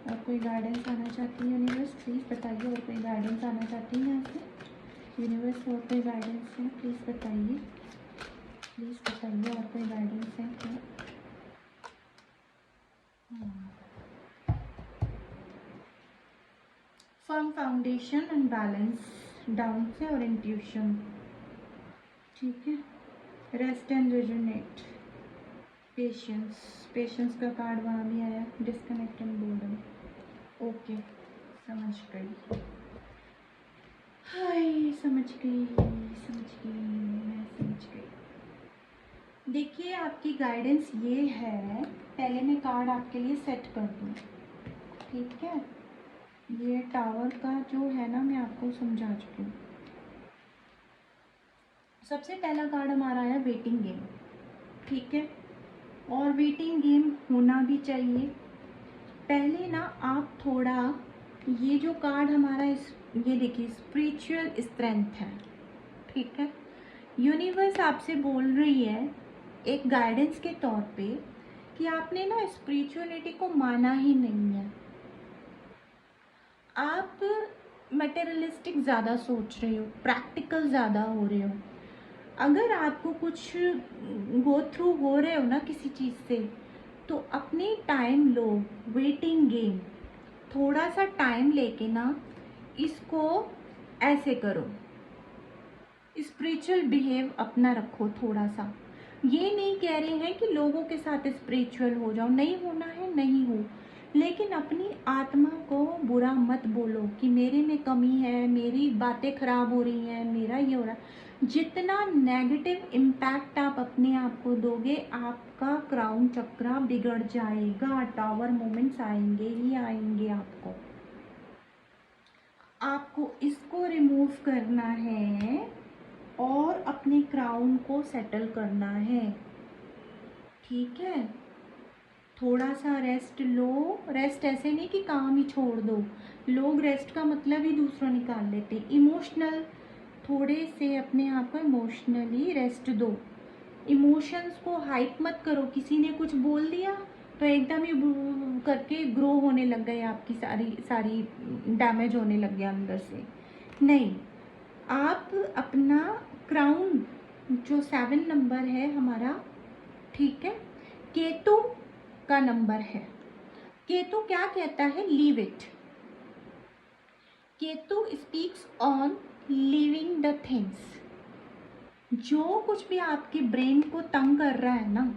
और कोई गाइडेंस आना चाहती है यूनिवर्स प्लीज़ बताइए, और कोई गाइडेंस आना चाहती है यहाँ से यूनिवर्स, और कोई गाइडेंस है प्लीज़ बताइए, प्लीज़ बताइए, और कोई गाइडेंस है क्या? Firm foundation and balance down से, और इंट्यूशन। ठीक है, rest and resonate, patience, patience का कार्ड वहाँ भी आया, डिस्कनेक्ट एंड बोर्डम। ओके, समझ गई, हाय समझ गई, समझ गई, मैं समझ गई। देखिए, आपकी गाइडेंस ये है, पहले मैं कार्ड आपके लिए सेट कर दूँ। ठीक है, ये टावर का जो है ना, मैं आपको समझा चुकी हूँ। सबसे पहला कार्ड हमारा आया वेटिंग गेम। ठीक है, और वेटिंग गेम होना भी चाहिए। पहले ना आप थोड़ा, ये जो कार्ड हमारा ये देखिए स्पिरिचुअल स्ट्रेंथ है। ठीक है, यूनिवर्स आपसे बोल रही है एक गाइडेंस के तौर पे कि आपने ना स्पिरिचुअलिटी को माना ही नहीं है, आप मटेरियलिस्टिक ज़्यादा सोच रहे हो, प्रैक्टिकल ज़्यादा हो रहे हो। अगर आपको कुछ गो थ्रू हो रहे हो ना किसी चीज़ से, तो अपनी टाइम लो, वेटिंग गेम, थोड़ा सा टाइम लेके ना इसको ऐसे करो, स्पिरिचुअल बिहेव अपना रखो थोड़ा सा। ये नहीं कह रहे हैं कि लोगों के साथ स्पिरिचुअल हो जाओ, नहीं होना है नहीं हो, लेकिन अपनी आत्मा को बुरा मत बोलो कि मेरे में कमी है, मेरी बातें खराब हो रही हैं, मेरा ये हो रहा है। जितना नेगेटिव इम्पैक्ट आप अपने आप को दोगे, आपका क्राउन चक्रा बिगड़ जाएगा, टावर मोमेंट्स आएंगे ही आएंगे। आपको इसको रिमूव करना है और अपने क्राउन को सेटल करना है, ठीक है। थोड़ा सा रेस्ट लो। रेस्ट ऐसे नहीं कि काम ही छोड़ दो, लोग रेस्ट का मतलब ही दूसरा निकाल लेते। इमोशनल, थोड़े से अपने आप को इमोशनली रेस्ट दो। इमोशंस को हाइप मत करो। किसी ने कुछ बोल दिया तो एकदम ही करके ग्रो होने लग गए, आपकी सारी डैमेज होने लग गया अंदर से। नहीं, आप अपना क्राउन जो 7 नंबर है हमारा, ठीक है, केतु का नंबर है। केतु क्या कहता है? Leave it. Ketu speaks on living the things. जो कुछ भी आपके ब्रेन को तंग कर रहा है ना,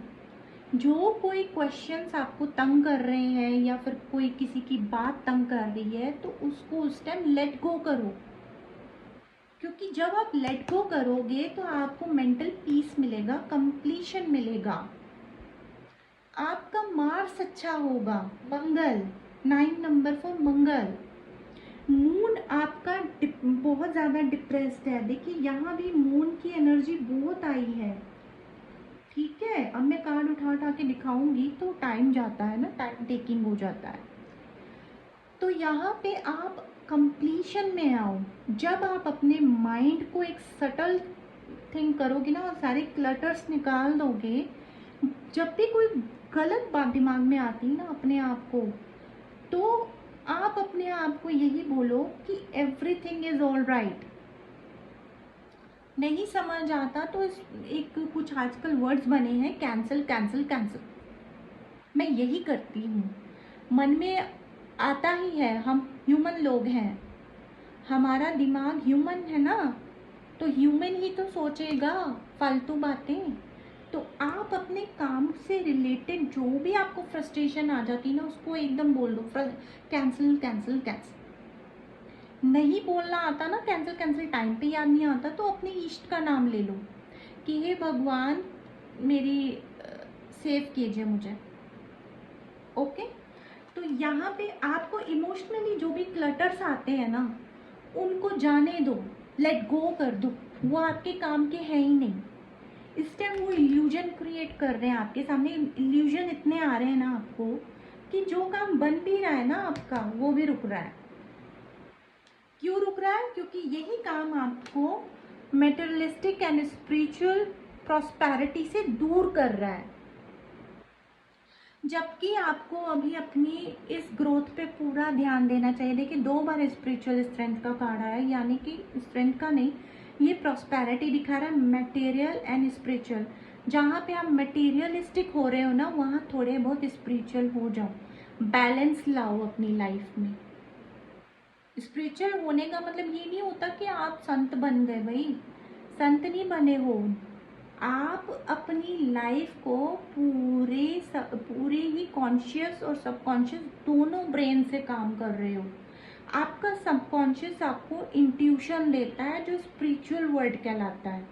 जो कोई क्वेश्चंस आपको तंग कर रहे हैं या फिर कोई किसी की बात तंग कर रही है, तो उसको उस टाइम लेट गो करो। क्योंकि जब आप लेट गो करोगे तो आपको मेंटल पीस मिलेगा, कंप्लीशन मिलेगा, आपका मार्स अच्छा होगा। मंगल, 9 नंबर फॉर मंगल। मून आपका बहुत ज़्यादा डिप्रेस्ड है। देखिए यहाँ भी मून की एनर्जी बहुत आई है, ठीक है। अब मैं कार्ड उठा उठा के दिखाऊंगी तो टाइम जाता है ना, टाइम टेकिंग हो जाता है। तो यहाँ पे आप कंप्लीशन में आओ। जब आप अपने माइंड को एक सटल थिंक करोगे ना और सारे क्लटर्स निकाल दोगे, जब भी कोई गलत बात दिमाग में आती है ना अपने आप को, तो आप अपने आप को यही बोलो कि एवरीथिंग इज ऑल राइट। नहीं समझ आता तो एक कुछ आजकल वर्ड्स बने हैं, कैंसिल कैंसिल कैंसिल। मैं यही करती हूँ, मन में आता ही है। हम ह्यूमन लोग हैं, हमारा दिमाग ह्यूमन है ना, तो ह्यूमन ही तो सोचेगा फालतू बातें। तो आप अपने काम से रिलेटेड जो भी आपको फ्रस्ट्रेशन आ जाती है ना, उसको एकदम बोल दो, कैंसिल कैंसिल कैंसिल। नहीं बोलना आता ना कैंसिल कैंसिल, टाइम पे याद नहीं आता, तो अपने इष्ट का नाम ले लो कि हे भगवान मेरी सेव कीजिए मुझे। ओके, तो यहाँ पे आपको इमोशनली जो भी क्लटर्स आते हैं ना, उनको जाने दो, लेट गो कर दो। वो आपके काम के हैं ही नहीं। इस टाइम वो इल्यूजन क्रिएट कर रहे हैं आपके सामने। इल्यूजन इतने आ रहे हैं ना आपको कि जो काम बन भी रहा है ना आपका, वो भी रुक रहा है। क्यों रुक रहा है? क्योंकि यही काम आपको मेटेरियलिस्टिक एंड स्पिरिचुअल प्रॉस्पेरिटी से दूर कर रहा है। जबकि आपको अभी अपनी इस ग्रोथ पे पूरा ध्यान देना चाहिए। देखिए 2 बार स्पिरिचुअल स्ट्रेंथ का कार्ड आया, यानी कि स्ट्रेंथ का नहीं, ये प्रॉस्पेरिटी दिखा रहा है, मटेरियल एंड स्पिरिचुअल। जहाँ पे आप मटेरियलिस्टिक हो रहे हो ना, वहाँ थोड़े बहुत स्पिरिचुअल हो जाओ, बैलेंस लाओ अपनी लाइफ में। स्पिरिचुअल होने का मतलब ये नहीं होता कि आप संत बन गए, भाई संत नहीं बने हो। आप अपनी लाइफ को पूरे ही कॉन्शियस और सबकॉन्शियस दोनों ब्रेन से काम कर रहे हो। आपका सबकॉन्शियस आपको इंट्यूशन देता है, जो स्पिरिचुअल वर्ड कहलाता है।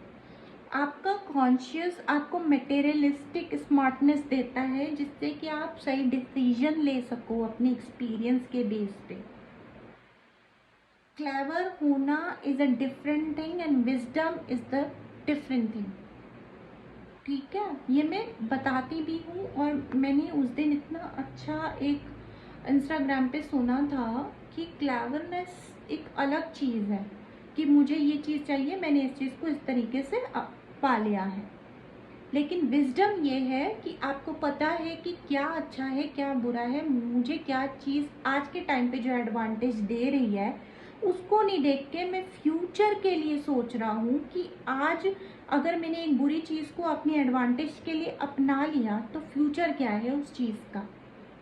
आपका कॉन्शियस आपको मटेरियलिस्टिक स्मार्टनेस देता है, जिससे कि आप सही डिसीजन ले सको अपने एक्सपीरियंस के बेस पे। क्लेवर होना is a different thing and wisdom is the different thing, ठीक है। ये मैं बताती भी हूँ। और मैंने उस दिन इतना अच्छा एक इंस्टाग्राम पे सुना था कि क्लेवरनेस एक अलग चीज़ है, कि मुझे ये चीज़ चाहिए, मैंने इस चीज़ को इस तरीके से पा लिया है। लेकिन विजडम ये है कि आपको पता है कि क्या अच्छा है क्या बुरा है, मुझे क्या चीज़ आज के टाइम पे जो एडवांटेज दे रही है, उसको नहीं देख के मैं फ्यूचर के लिए सोच रहा हूँ कि आज अगर मैंने एक बुरी चीज़ को अपनी एडवांटेज के लिए अपना लिया तो फ्यूचर क्या है उस चीज़ का।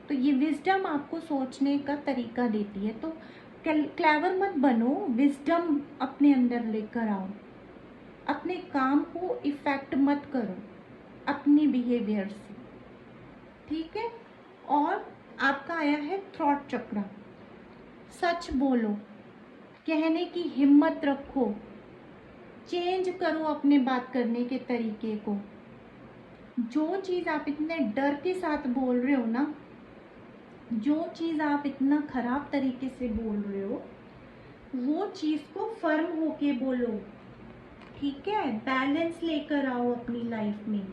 तो ये विजडम आपको सोचने का तरीका देती है। तो क्लेवर मत बनो, विजडम अपने अंदर लेकर आओ। अपने काम को इफेक्ट मत करो अपनी बिहेवियर से, ठीक है। और आपका आया है थ्रॉट चक्र। सच बोलो, कहने की हिम्मत रखो, चेंज करो अपने बात करने के तरीके को। जो चीज़ आप इतने डर के साथ बोल रहे हो ना, जो चीज़ आप इतना खराब तरीके से बोल रहे हो, वो चीज़ को फर्म होके बोलो, ठीक है। बैलेंस लेकर आओ अपनी लाइफ में,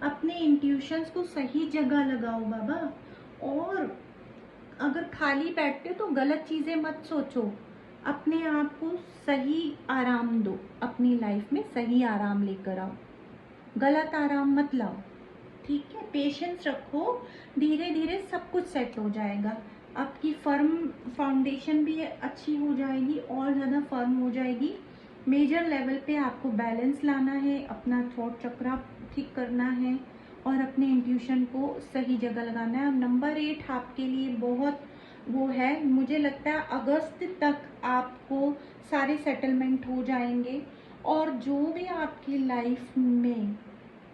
अपने इंट्यूशंस को सही जगह लगाओ बाबा। और अगर खाली बैठते हो तो गलत चीज़ें मत सोचो, अपने आप को सही आराम दो, अपनी लाइफ में सही आराम लेकर आओ, गलत आराम मत लाओ, ठीक है। पेशेंस रखो, धीरे धीरे सब कुछ सेट हो जाएगा। आपकी फर्म फाउंडेशन भी अच्छी हो जाएगी और ज़्यादा फर्म हो जाएगी। मेजर लेवल पे आपको बैलेंस लाना है, अपना थॉट चक्रा ठीक करना है और अपने इंट्यूशन को सही जगह लगाना है। नंबर 8 आपके लिए बहुत वो है, मुझे लगता है अगस्त तक आपको सारे सेटलमेंट हो जाएंगे। और जो भी आपकी लाइफ में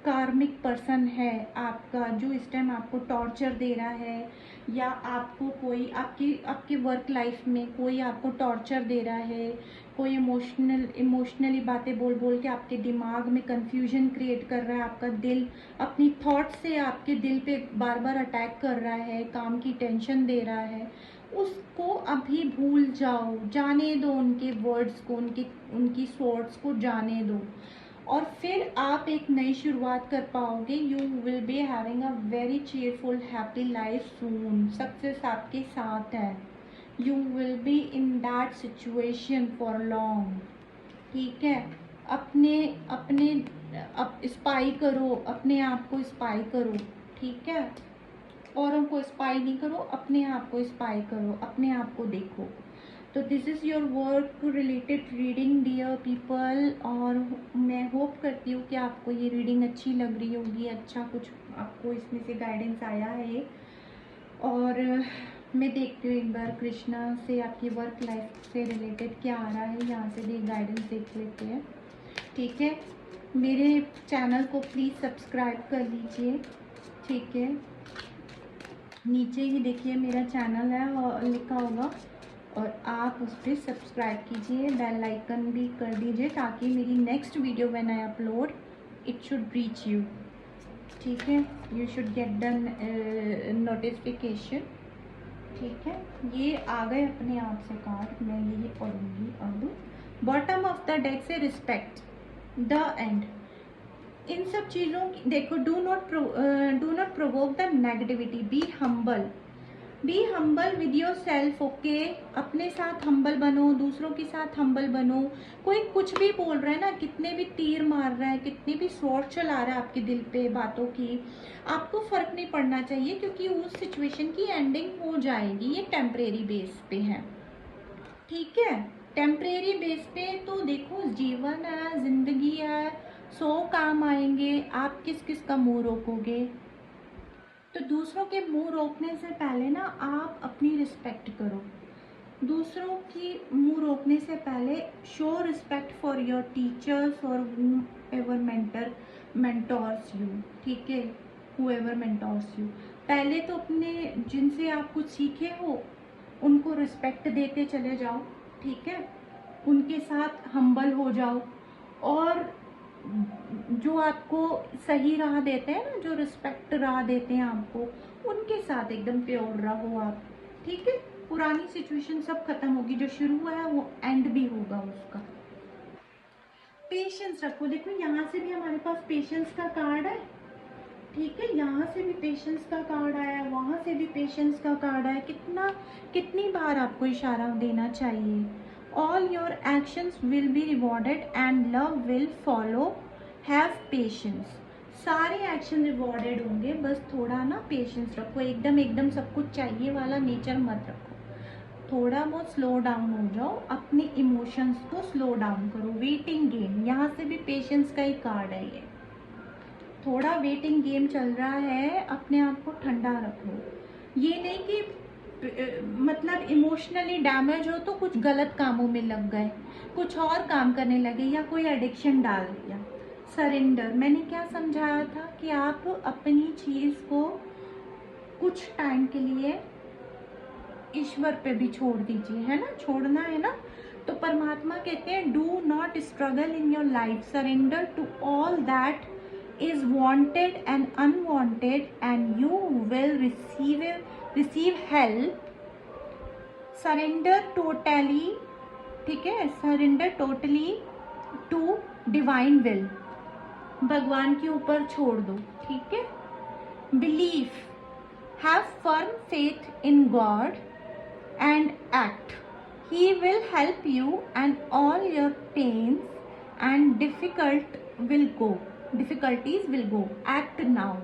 कार्मिक पर्सन है आपका, जो इस टाइम आपको टॉर्चर दे रहा है, या आपको कोई आपकी वर्क लाइफ में कोई आपको टॉर्चर दे रहा है, कोई इमोशनली बातें बोल बोल के आपके दिमाग में कंफ्यूजन क्रिएट कर रहा है, आपका दिल अपनी थॉट से आपके दिल पे बार बार अटैक कर रहा है, काम की टेंशन दे रहा है, उसको अभी भूल जाओ, जाने दो उनके वर्ड्स को, उनकी थॉट्स को जाने दो। और फिर आप एक नई शुरुआत कर पाओगे। You will be having a very cheerful happy life soon. Success आपके साथ है। You will be in that situation for long, ठीक है। अपने अपने स्पाई करो, अपने आप को स्पाई करो, ठीक है। औरों को स्पाई नहीं करो, अपने आप को स्पाई करो, अपने आप को देखो। तो this is your work related reading dear people. और मैं होप करती हूँ कि आपको ये रीडिंग अच्छी लग रही होगी, अच्छा कुछ आपको इसमें से गाइडेंस आया है। और मैं देखती हूँ एक बार कृष्णा से आपकी वर्क लाइफ से रिलेटेड क्या आ रहा है, यहाँ से भी गाइडेंस देख लेते हैं, ठीक है। मेरे चैनल को प्लीज़ सब्सक्राइब कर लीजिए, ठीक है। नीचे ही देखिए मेरा चैनल है और लिखा होगा, और आप उस पर सब्सक्राइब कीजिए, बेल आइकन भी कर दीजिए ताकि मेरी next video when I upload it should reach you, ठीक है। You should get the notification, ठीक है। ये आ गए अपने आप से कार्ड, मैं यही पढ़ूंगी अब। बॉटम ऑफ द डेक से रिस्पेक्ट द एंड। इन सब चीज़ों की देखो, do not provoke the negativity, be humble with your self, okay. अपने साथ हम्बल बनो, दूसरों के साथ हम्बल बनो। कोई कुछ भी बोल रहा है ना, कितने भी तीर मार रहा है, कितने भी शॉट चला रहा है आपके दिल पे बातों की, आपको फर्क नहीं पड़ना चाहिए, क्योंकि उस सिचुएशन की एंडिंग हो जाएगी। ये टेम्परेरी बेस पे है, ठीक है। टेम्परेरी बेस पे तो देखो, जीवन है, जिंदगी है, 100 काम आएंगे, आप किस किस का मुंह रोकोगे। तो दूसरों के मुंह रोकने से पहले ना आप अपनी रिस्पेक्ट करो। दूसरों की मुंह रोकने से पहले show respect for your teachers और whoever mentors you, ठीक है। whoever mentors you, पहले तो अपने जिनसे आप कुछ सीखे हो उनको रिस्पेक्ट देते चले जाओ, ठीक है। उनके साथ हम्बल हो जाओ, और जो आपको सही राह देते हैं ना, जो रिस्पेक्ट राह देते हैं आपको, उनके साथ एकदम प्योर रहो आप, ठीक है। पुरानी सिचुएशन सब खत्म होगी, जो शुरू हुआ है वो एंड भी होगा उसका। पेशेंस रखो। देखो यहाँ से भी हमारे पास पेशेंस का कार्ड है, ठीक है। यहाँ से भी पेशेंस का कार्ड आया है, वहाँ से भी पेशेंस का कार्ड आया। कितनी बार आपको इशारा देना चाहिए। All your actions will be rewarded and love will follow, have patience. सारे एक्शन रिवॉर्डेड होंगे, बस थोड़ा ना पेशेंस रखो। एकदम सब कुछ चाहिए वाला नेचर मत रखो, थोड़ा बहुत स्लो डाउन हो जाओ, अपने इमोशंस को स्लो डाउन करो। वेटिंग गेम, यहाँ से भी पेशेंस का ही कार्ड है ये। थोड़ा वेटिंग गेम चल रहा है, अपने आप को ठंडा रखो। ये नहीं कि मतलब इमोशनली डैमेज हो तो कुछ गलत कामों में लग गए, कुछ और काम करने लगे, या कोई एडिक्शन डाल दिया। सरेंडर, मैंने क्या समझाया था कि आप अपनी चीज़ को कुछ टाइम के लिए ईश्वर पे भी छोड़ दीजिए, है ना, छोड़ना है ना। तो परमात्मा कहते हैं do not struggle in your life, surrender to all that is wanted and unwanted and you will receive help. Surrender totally, ठीक है, surrender totally to divine will, भगवान के ऊपर छोड़ दो, ठीक है। Believe, have firm faith in God and act, he will help you and all your pains and difficulties will go, act now.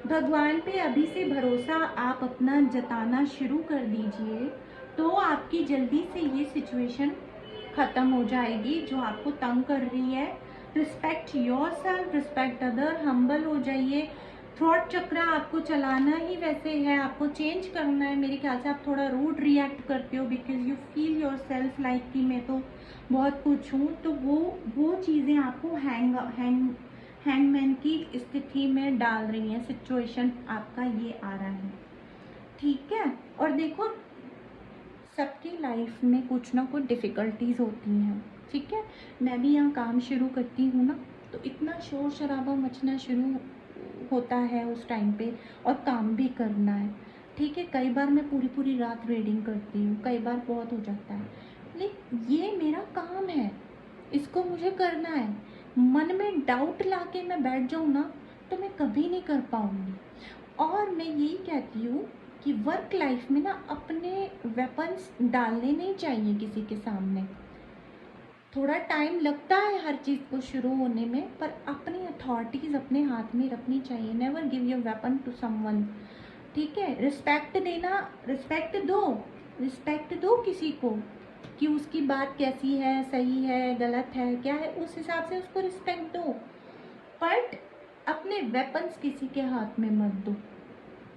भगवान पे अभी से भरोसा आप अपना जताना शुरू कर दीजिए, तो आपकी जल्दी से ये सिचुएशन ख़त्म हो जाएगी जो आपको तंग कर रही है। Respect your self, respect other, humble हो जाइए। थ्रॉट चक्र आपको चलाना ही वैसे है, आपको चेंज करना है। मेरे ख्याल से आप थोड़ा रूड रिएक्ट करते हो because you feel your self like कि मैं तो बहुत कुछ हूँ, तो वो चीज़ें आपको हैंगमैन की स्थिति में डाल रही हैं। सिचुएशन आपका ये आ रहा है, ठीक है। और देखो, सबकी लाइफ में कुछ ना कुछ डिफ़िकल्टीज़ होती हैं, ठीक है। मैं भी यहाँ काम शुरू करती हूँ ना, तो इतना शोर शराबा मचना शुरू होता है उस टाइम पे, और काम भी करना है, ठीक है। कई बार मैं पूरी पूरी रात रीडिंग करती हूँ, कई बार बहुत हो जाता है, लेकिन ये मेरा काम है, इसको मुझे करना है। मन में डाउट लाके मैं बैठ जाऊँ ना, तो मैं कभी नहीं कर पाऊँगी। और मैं यही कहती हूँ कि वर्क लाइफ में ना अपने वेपन्स डालने नहीं चाहिए किसी के सामने। थोड़ा टाइम लगता है हर चीज़ को शुरू होने में, पर अपनी अथॉरिटीज़ अपने हाथ में रखनी चाहिए। Never give your weapon to someone, ठीक है। रिस्पेक्ट देना, रिस्पेक्ट दो किसी को, कि उसकी बात कैसी है, सही है, गलत है, क्या है, उस हिसाब से उसको रिस्पेक्ट दो। बट अपने वेपन्स किसी के हाथ में मत दो,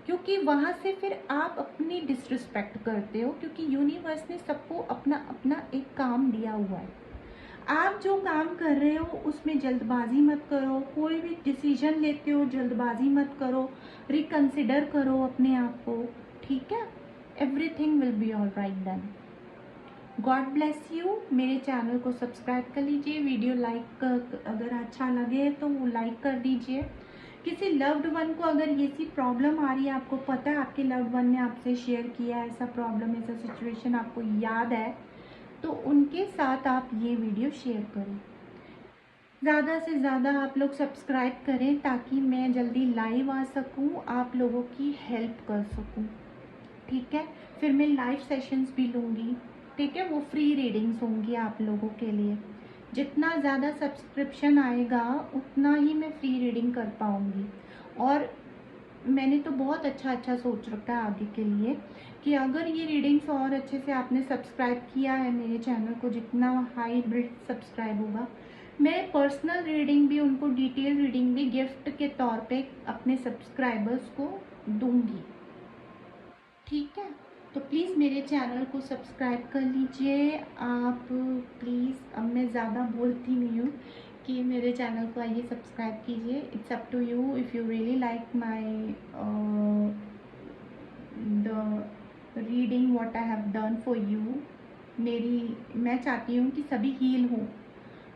क्योंकि वहाँ से फिर आप अपनी डिसरिस्पेक्ट करते हो, क्योंकि यूनिवर्स ने सबको अपना अपना एक काम दिया हुआ है। आप जो काम कर रहे हो उसमें जल्दबाजी मत करो, कोई भी डिसीजन लेते हो जल्दबाजी मत करो, रिकंसिडर करो अपने आप को, ठीक है। Everything will be all right then. God bless you. मेरे चैनल को सब्सक्राइब कर लीजिए, वीडियो लाइक अगर अच्छा लगे तो वो लाइक कर दीजिए। किसी लव्ड वन को अगर ये सी प्रॉब्लम आ रही है, आपको पता है आपके लव्ड वन ने आपसे शेयर किया है ऐसा प्रॉब्लम, ऐसा सिचुएशन आपको याद है, तो उनके साथ आप ये वीडियो शेयर करें। ज़्यादा से ज़्यादा आप लोग सब्सक्राइब करें ताकि मैं जल्दी लाइव आ सकूं, आप लोगों की हेल्प कर सकूं, ठीक है। फिर मैं लाइव सेशंस भी लूँगी, ठीक है, वो फ्री रीडिंग्स होंगी आप लोगों के लिए। जितना ज़्यादा सब्सक्रिप्शन आएगा उतना ही मैं फ्री रीडिंग कर पाऊँगी। और मैंने तो बहुत अच्छा सोच रखा है आगे के लिए, कि अगर ये रीडिंग्स और अच्छे से आपने सब्सक्राइब किया है मेरे चैनल को, जितना हाई ब्रिड सब्सक्राइब होगा, मैं पर्सनल रीडिंग भी, उनको डिटेल रीडिंग भी गिफ्ट के तौर पे अपने सब्सक्राइबर्स को दूंगी, ठीक है। तो प्लीज़ मेरे चैनल को सब्सक्राइब कर लीजिए आप प्लीज़। अब मैं ज़्यादा बोलती नहीं हूँ कि मेरे चैनल को आइए सब्सक्राइब कीजिए। It's up to you if you really like my the reading what I have done for you. मैं चाहती हूँ कि सभी हील हों,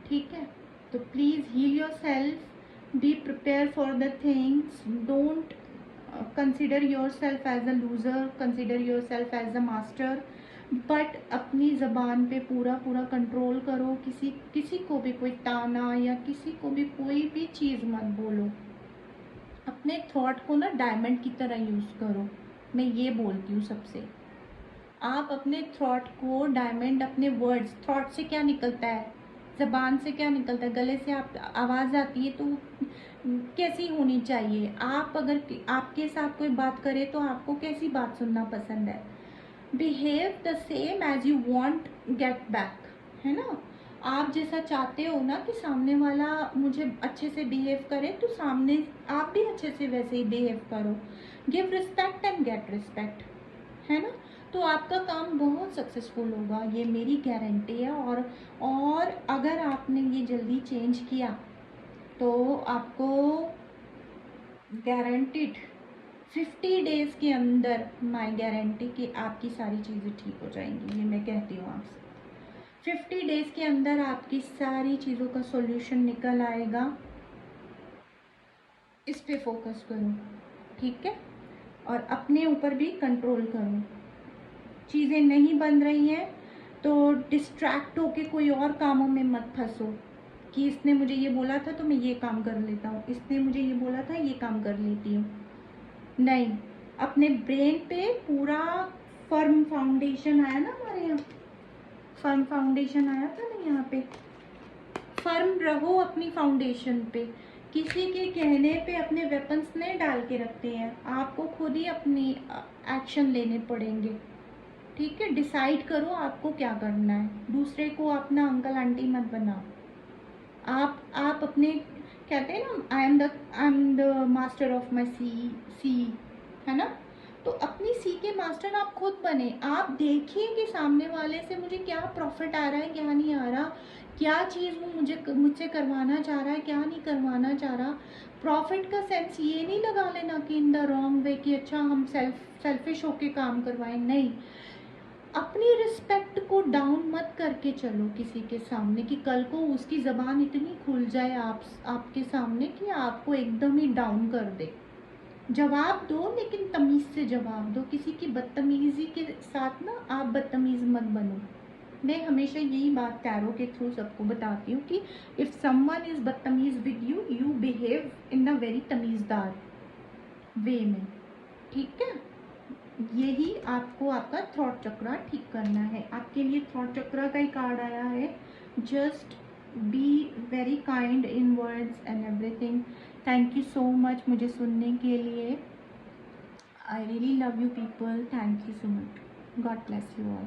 ठीक है। तो please heal yourself, be prepare for the things, don't consider yourself as a loser, consider yourself as a master. But अपनी ज़बान पे पूरा कंट्रोल करो। किसी को भी कोई ताना या किसी को भी कोई भी चीज़ मत बोलो। अपने थॉट को ना डायमंड की तरह यूज़ करो, मैं ये बोलती हूँ सबसे। आप अपने थॉट को डायमंड, अपने वर्ड्स, थॉट से क्या निकलता है, ज़बान से क्या निकलता है, गले से आप आवाज़ आती है तो कैसी होनी चाहिए। आप अगर आपके साथ कोई बात करे तो आपको कैसी बात सुनना पसंद है। Behave the same as you want get back, है ना। आप जैसा चाहते हो ना कि सामने वाला मुझे अच्छे से बिहेव करे, तो सामने आप भी अच्छे से वैसे ही बिहेव करो। Give respect and get respect, है ना। तो आपका काम बहुत सक्सेसफुल होगा, ये मेरी गारंटी है। और अगर आपने ये जल्दी चेंज किया तो आपको गारंटीड 50 डेज़ के अंदर, माय गारंटी कि आपकी सारी चीज़ें ठीक हो जाएंगी, ये मैं कहती हूँ आपसे। 50 डेज़ के अंदर आपकी सारी चीज़ों का सॉल्यूशन निकल आएगा। इस पे फोकस करो, ठीक है, और अपने ऊपर भी कंट्रोल करो। चीज़ें नहीं बन रही हैं तो डिस्ट्रैक्ट होके कोई और कामों में मत फंसो कि इसने मुझे ये बोला था तो मैं ये काम कर लेता हूँ, इसने मुझे ये बोला था ये काम कर लेती हूँ। नहीं, अपने ब्रेन पे पूरा फर्म फाउंडेशन आया ना हमारे यहाँ, फर्म फाउंडेशन आया था ना यहाँ पे। फर्म रहो अपनी फाउंडेशन पे, किसी के कहने पे अपने वेपन्स नहीं डाल के रखते हैं, आपको खुद ही अपनी एक्शन लेने पड़ेंगे, ठीक है। डिसाइड करो आपको क्या करना है, दूसरे को अपना अंकल आंटी मत बनाओ। आप अपने, कहते हैं ना, I am the master of my sea, है ना, तो अपनी सी के मास्टर आप खुद बने। आप देखिए कि सामने वाले से मुझे क्या प्रॉफिट आ रहा है, क्या नहीं आ रहा, क्या चीज़ वो मुझसे करवाना चाह रहा है, क्या नहीं करवाना चाह रहा। प्रॉफिट का सेंस ये नहीं लगा लेना कि इन द रॉन्ग वे कि अच्छा हम सेल्फिश होके काम करवाएं, नहीं। अपनी रिस्पेक्ट को डाउन मत करके चलो किसी के सामने कि कल को उसकी ज़बान इतनी खुल जाए आपके सामने कि आपको एकदम ही डाउन कर दे। जवाब दो, लेकिन तमीज़ से जवाब दो। किसी की बदतमीज़ी के साथ ना आप बदतमीज़ मत बनो। मैं हमेशा यही बात टैरो के थ्रू सबको बताती हूँ कि इफ़ समवन इज़ बदतमीज़ with you, you behave in a very तमीज़दार वे में, ठीक है। यही आपको आपका थॉट चक्रा ठीक करना है। आपके लिए थॉट चक्रा का ही कार्ड आया है, just be very kind in words and everything. Thank you so much मुझे सुनने के लिए। I really love you people, thank you so much, God bless you all.